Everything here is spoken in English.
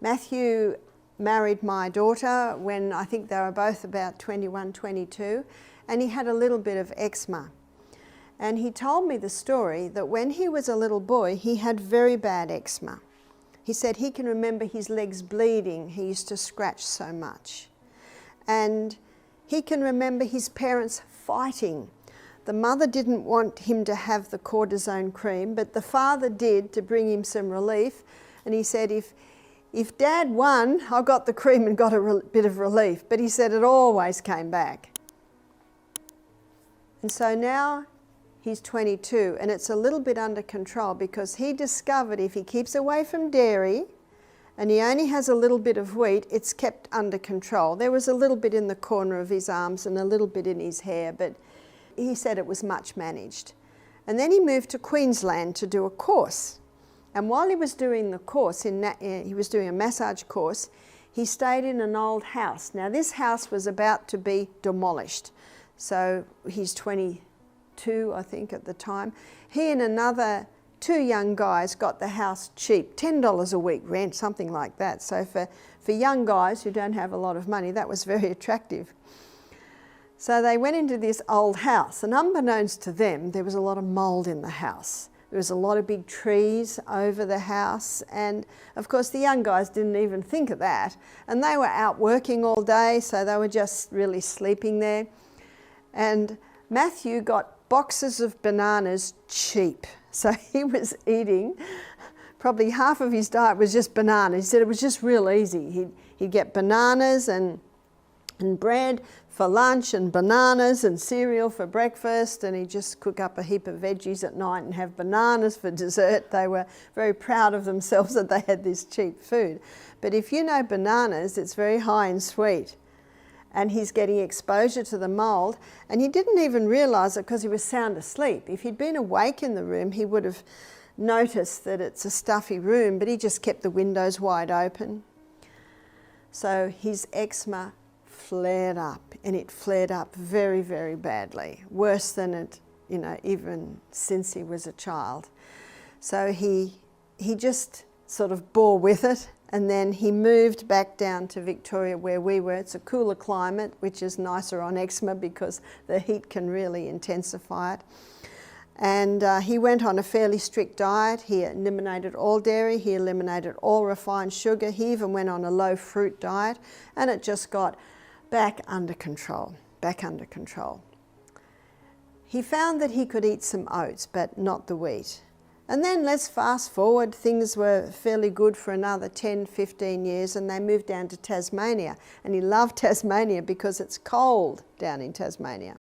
Matthew married my daughter when I think they were both about 21, 22, and he had a little bit of eczema. And he told me the story that when he was a little boy, he had very bad eczema. He said he can remember his legs bleeding. He used to scratch so much. And he can remember his parents fighting. The mother didn't want him to have the cortisone cream, but the father did to bring him some relief. And he said, if Dad won, I got the cream and got a bit of relief. But he said it always came back. And so now he's 22, and it's a little bit under control because he discovered if he keeps away from dairy and he only has a little bit of wheat, it's kept under control. There was a little bit in the corner of his arms and a little bit in his hair, but he said it was much managed. And then he moved to Queensland to do a course. And while he was doing the course, he was doing a massage course, he stayed in an old house. Now this house was about to be demolished. So he's 22, I think, at the time. He and another 2 young guys got the house cheap, $10 a week rent, something like that. So for young guys who don't have a lot of money, that was very attractive. So they went into this old house, and unbeknownst to them, there was a lot of mould in the house. There was a lot of big trees over the house, and of course the young guys didn't even think of that. And they were out working all day, so they were just really sleeping there. And Matthew got boxes of bananas cheap. So he was eating, probably half of his diet was just bananas. He said it was just real easy. He'd get bananas and bread for lunch and bananas and cereal for breakfast, and he'd just cook up a heap of veggies at night and have bananas for dessert. They were very proud of themselves that they had this cheap food. But if you know bananas, it's very high in sweet. And he's getting exposure to the mould, and he didn't even realise it because he was sound asleep. If he'd been awake in the room, he would have noticed that it's a stuffy room, but he just kept the windows wide open. So his eczema flared up, and it flared up very, very badly, worse than it, even since he was a child. So he just sort of bore with it. And then he moved back down to Victoria where we were. It's a cooler climate, which is nicer on eczema because the heat can really intensify it. And he went on a fairly strict diet. He eliminated all dairy, he eliminated all refined sugar, he even went on a low fruit diet, and it just got back under control. He found that he could eat some oats, but not the wheat. And then let's fast forward, things were fairly good for another 10, 15 years, and they moved down to Tasmania. And he loved Tasmania because it's cold down in Tasmania.